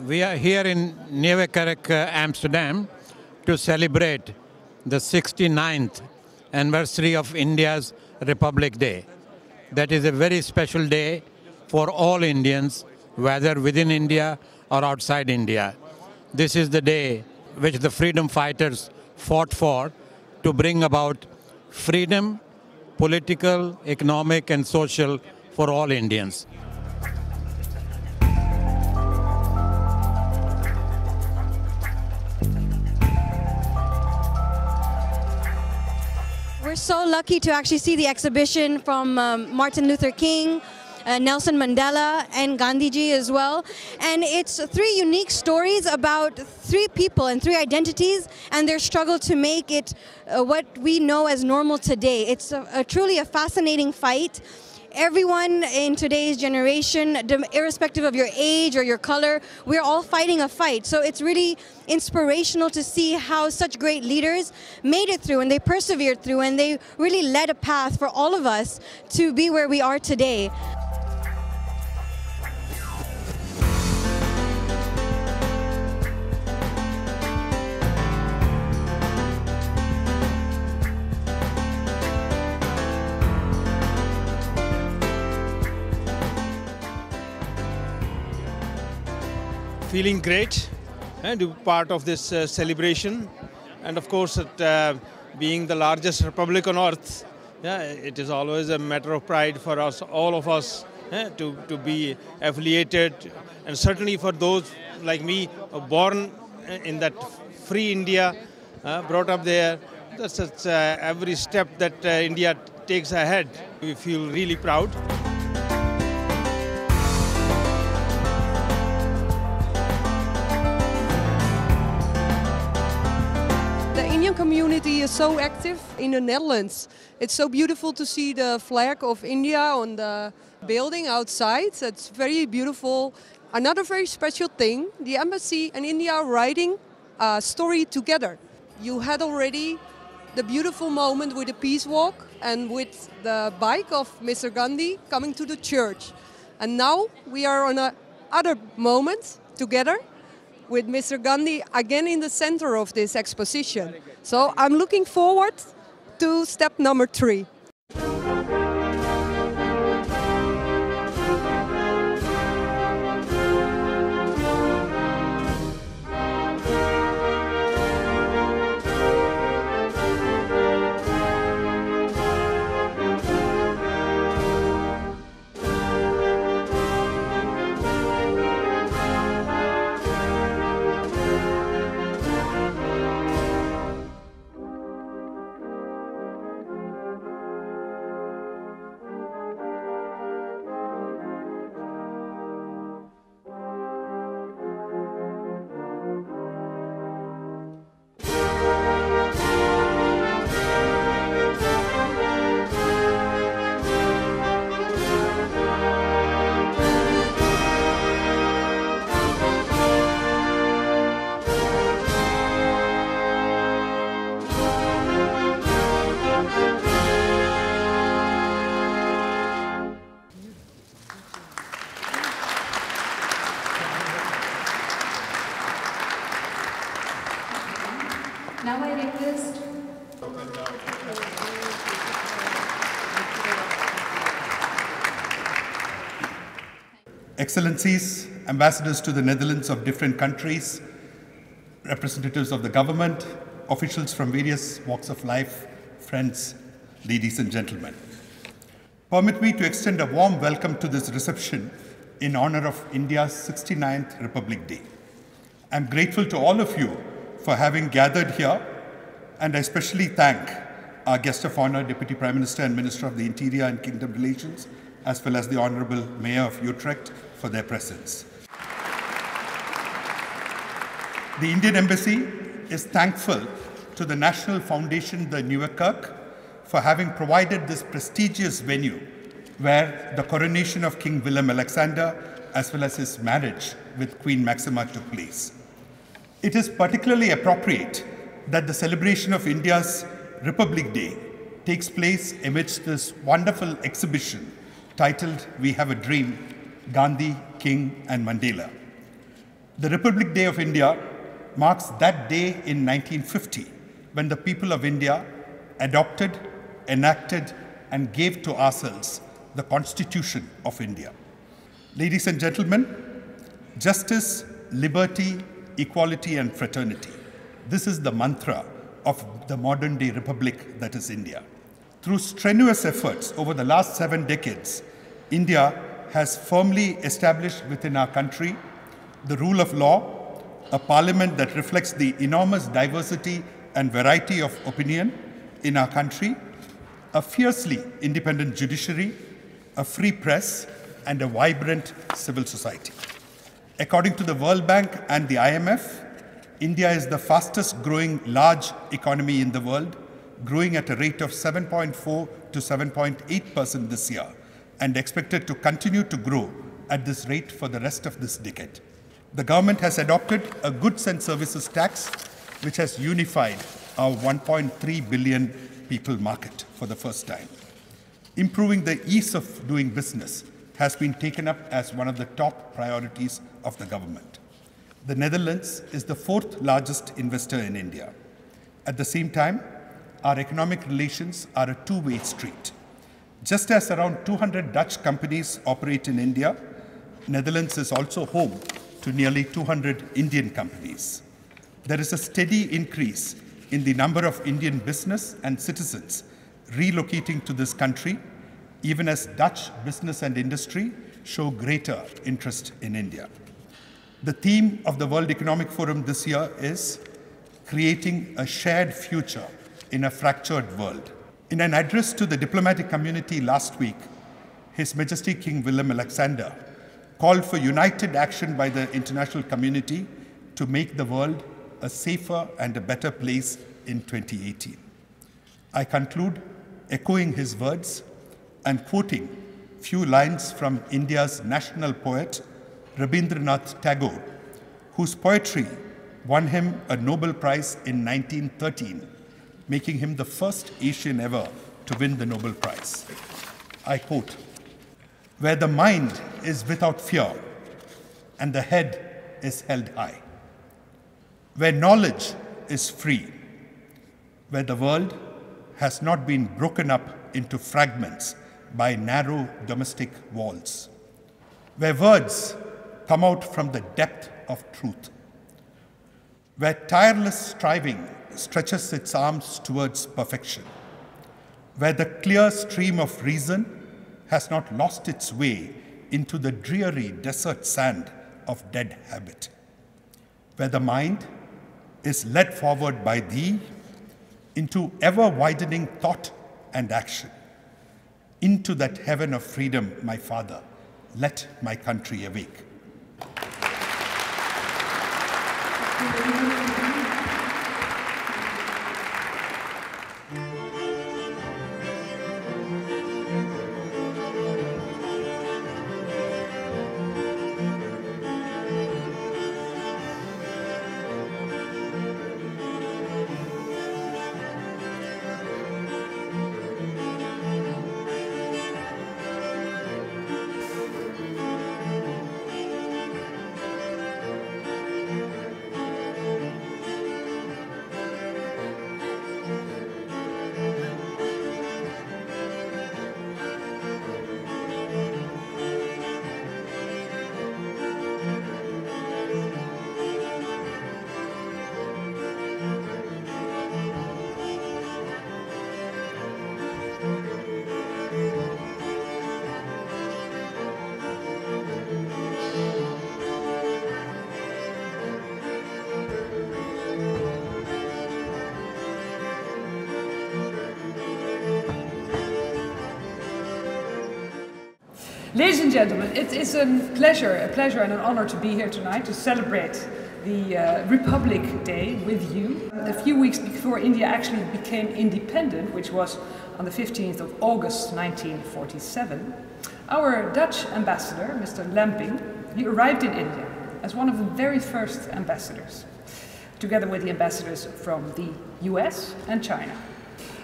We are here in Nieuwe Kerk, Amsterdam, to celebrate the 69th anniversary of India's Republic Day. That is a very special day for all Indians, whether within India or outside India. This is the day which the freedom fighters fought for to bring about freedom, political, economic, and social for all Indians. We're so lucky to actually see the exhibition from Martin Luther King, Nelson Mandela, and Gandhi ji as well. And it's three unique stories about three people and three identities and their struggle to make it what we know as normal today. It's truly a fascinating fight. Everyone in today's generation, irrespective of your age or your color, we're all fighting a fight. So it's really inspirational to see how such great leaders made it through and they persevered through and they really led a path for all of us to be where we are today. Feeling great to be part of this celebration, and of course being the largest republic on earth, it is always a matter of pride for us, all of us, to be affiliated, and certainly for those like me born in that free India, brought up there. That's every step that India takes ahead. We feel really proud. Community is so active in the Netherlands. It's so beautiful to see the flag of India on the building outside. It's very beautiful. Another very special thing, the embassy and India are writing a story together. You had already the beautiful moment with the peace walk and with the bike of Mr. Gandhi coming to the church. And now we are on another moment together with Mr. Gandhi again in the center of this exposition. So I'm looking forward to step number 3. Now I request Excellencies, ambassadors to the Netherlands of different countries, representatives of the government, officials from various walks of life, friends, ladies and gentlemen. Permit me to extend a warm welcome to this reception in honor of India's 69th Republic Day. I'm grateful to all of you for having gathered here, and I especially thank our guest of honor, Deputy Prime Minister and Minister of the Interior and Kingdom Relations, as well as the Honorable Mayor of Utrecht for their presence. The Indian Embassy is thankful to the National Foundation, the Nieuwe Kerk, for having provided this prestigious venue where the coronation of King Willem-Alexander as well as his marriage with Queen Maxima took place. It is particularly appropriate that the celebration of India's Republic Day takes place amidst this wonderful exhibition titled We Have a Dream, Gandhi, King and Mandela. The Republic Day of India marks that day in 1950 when the people of India adopted, enacted, and gave to ourselves the Constitution of India. Ladies and gentlemen, justice, liberty, equality, and fraternity. This is the mantra of the modern-day republic that is India. Through strenuous efforts over the last 7 decades, India has firmly established within our country the rule of law, a parliament that reflects the enormous diversity and variety of opinion in our country, a fiercely independent judiciary, a free press, and a vibrant civil society. According to the World Bank and the IMF, India is the fastest growing large economy in the world, growing at a rate of 7.4 to 7.8% this year, and expected to continue to grow at this rate for the rest of this decade. The government has adopted a goods and services tax, which has unified our 1.3 billion people market for the first time. Improving the ease of doing business has been taken up as one of the top priorities of the government. The Netherlands is the 4th largest investor in India. At the same time, our economic relations are a two-way street. Just as around 200 Dutch companies operate in India, Netherlands is also home to nearly 200 Indian companies. There is a steady increase in the number of Indian business and citizens relocating to this country, even as Dutch business and industry show greater interest in India. The theme of the World Economic Forum this year is creating a shared future in a fractured world. In an address to the diplomatic community last week, His Majesty King Willem-Alexander called for united action by the international community to make the world a safer and a better place in 2018. I conclude echoing his words and quoting few lines from India's national poet, Rabindranath Tagore, whose poetry won him a Nobel Prize in 1913, making him the first Asian ever to win the Nobel Prize. I quote, "Where the mind is without fear and the head is held high, where knowledge is free, where the world has not been broken up into fragments by narrow domestic walls, where words come out from the depth of truth, where tireless striving stretches its arms towards perfection, where the clear stream of reason has not lost its way into the dreary desert sand of dead habit, where the mind is led forward by thee into ever-widening thought and action. Into that heaven of freedom, my Father, let my country awake." Ladies and gentlemen, it is a pleasure and an honor to be here tonight to celebrate the Republic Day with you. A few weeks before India actually became independent, which was on the 15th of August 1947, our Dutch ambassador, Mr. Lamping, he arrived in India as one of the very first ambassadors, together with the ambassadors from the US and China.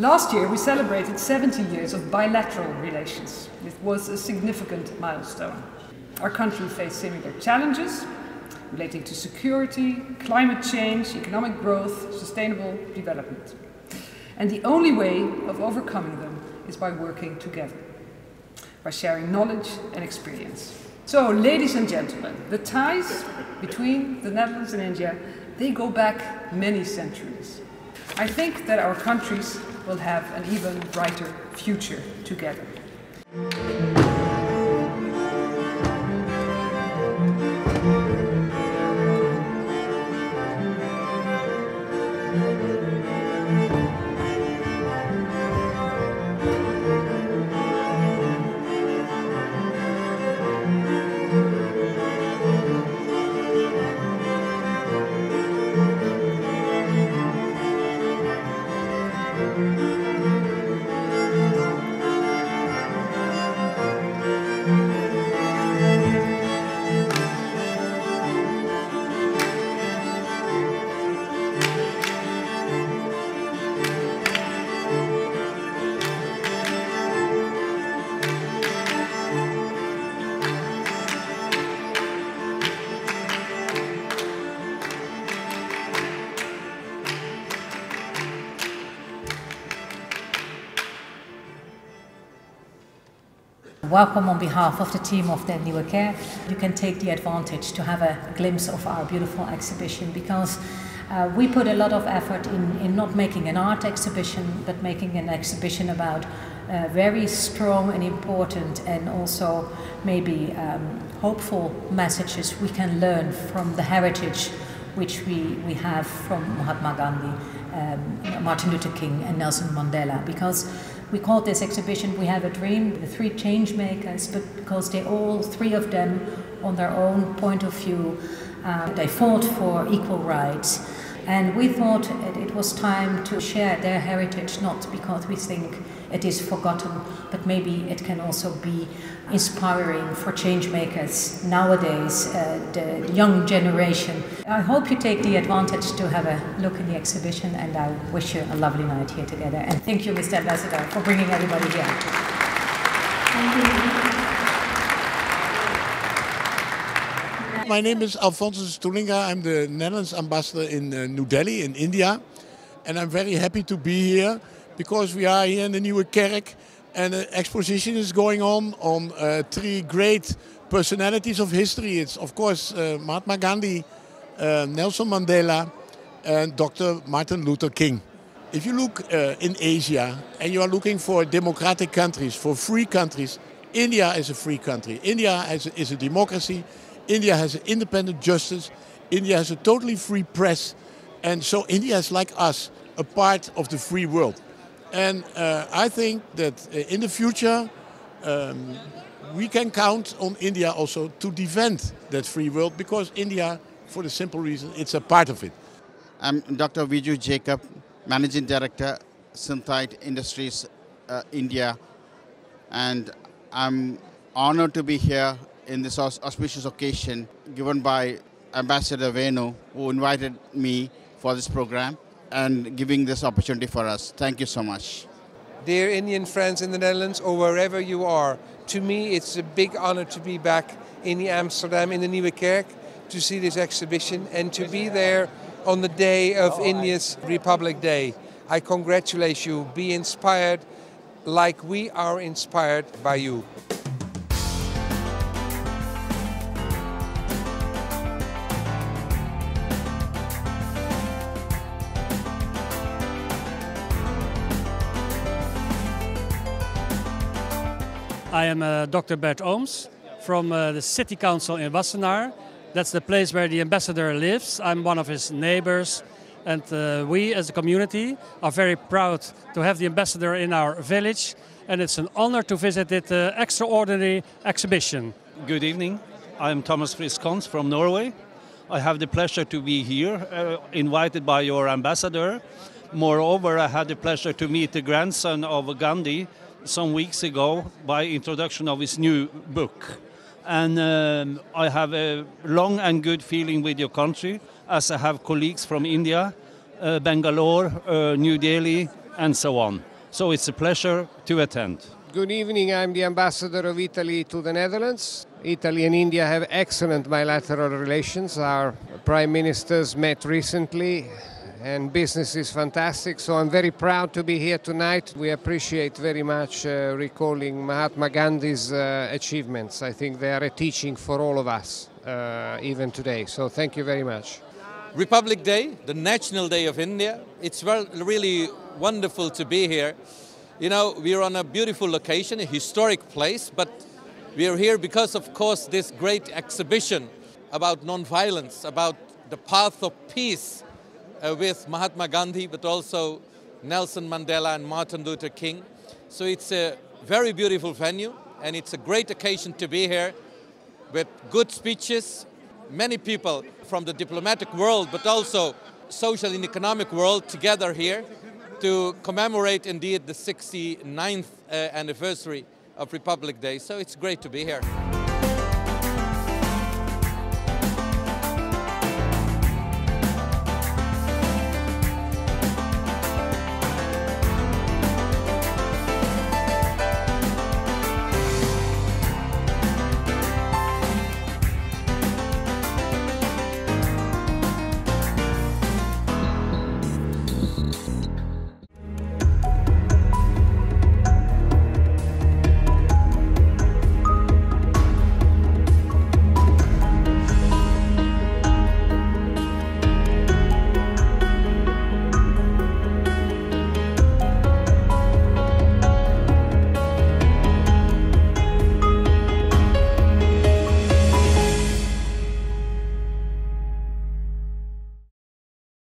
Last year we celebrated 70 years of bilateral relations. It was a significant milestone. Our country faced similar challenges, relating to security, climate change, economic growth, sustainable development. And the only way of overcoming them is by working together, by sharing knowledge and experience. So, ladies and gentlemen, the ties between the Netherlands and India, they go back many centuries. I think that our countries will have an even brighter future together. Welcome on behalf of the team of the Nieuwe Kerk. You can take the advantage to have a glimpse of our beautiful exhibition, because we put a lot of effort in not making an art exhibition, but making an exhibition about very strong and important and also maybe hopeful messages we can learn from the heritage which we have from Mahatma Gandhi, Martin Luther King and Nelson Mandela. Because we called this exhibition We Have a Dream, the three change makers, but because they all three of them, on their own point of view, they fought for equal rights. And we thought it was time to share their heritage, not because we think it is forgotten, but maybe it can also be inspiring for change makers nowadays, the young generation. I hope you take the advantage to have a look in the exhibition, and I wish you a lovely night here together. And thank you, Mr. Ambassador, for bringing everybody here. Thank you. My name is Alfonso Stulinga. I'm the Netherlands ambassador in New Delhi in India. And I'm very happy to be here because we are here in the Nieuwe Kerk and an exposition is going on three great personalities of history. It's of course Mahatma Gandhi, Nelson Mandela and Dr. Martin Luther King. If you look in Asia and you are looking for democratic countries, for free countries, India is a free country. India is a democracy. India has an independent justice. India has a totally free press. And so India is like us, a part of the free world. And I think that in the future we can count on India also to defend that free world, because India, for the simple reason, it's a part of it. I'm Dr. Viju Jacob, Managing Director, Synthite Industries, India. And I'm honored to be here in this auspicious occasion given by Ambassador Venu, who invited me for this program and giving this opportunity for us. Thank you so much. Dear Indian friends in the Netherlands or wherever you are, to me it's a big honor to be back in Amsterdam in the Nieuwe Kerk to see this exhibition and to be there on the day of India's Republic Day. I congratulate you. Be inspired like we are inspired by you. I am Dr. Bert Ooms from the City Council in Wassenaar. That's the place where the ambassador lives. I'm one of his neighbors, and we as a community are very proud to have the ambassador in our village, and it's an honor to visit this extraordinary exhibition. Good evening. I'm Thomas Friskons from Norway. I have the pleasure to be here, invited by your ambassador. Moreover, I had the pleasure to meet the grandson of Gandhi some weeks ago by introduction of his new book. And I have a long and good feeling with your country, as I have colleagues from India, Bangalore, New Delhi, and so on. So it's a pleasure to attend. Good evening, I'm the ambassador of Italy to the Netherlands. Italy and India have excellent bilateral relations. Our prime ministers met recently and business is fantastic, so I'm very proud to be here tonight. We appreciate very much recalling Mahatma Gandhi's achievements. I think they are a teaching for all of us, even today, so thank you very much. Republic Day, the National Day of India. It's really wonderful to be here. You know, we're on a beautiful location, a historic place, but we are here because, of course, this great exhibition about non-violence, about the path of peace with Mahatma Gandhi, but also Nelson Mandela and Martin Luther King. So it's a very beautiful venue, and it's a great occasion to be here with good speeches. Many people from the diplomatic world, but also social and economic world together here to commemorate indeed the 69th anniversary of Republic Day. So it's great to be here.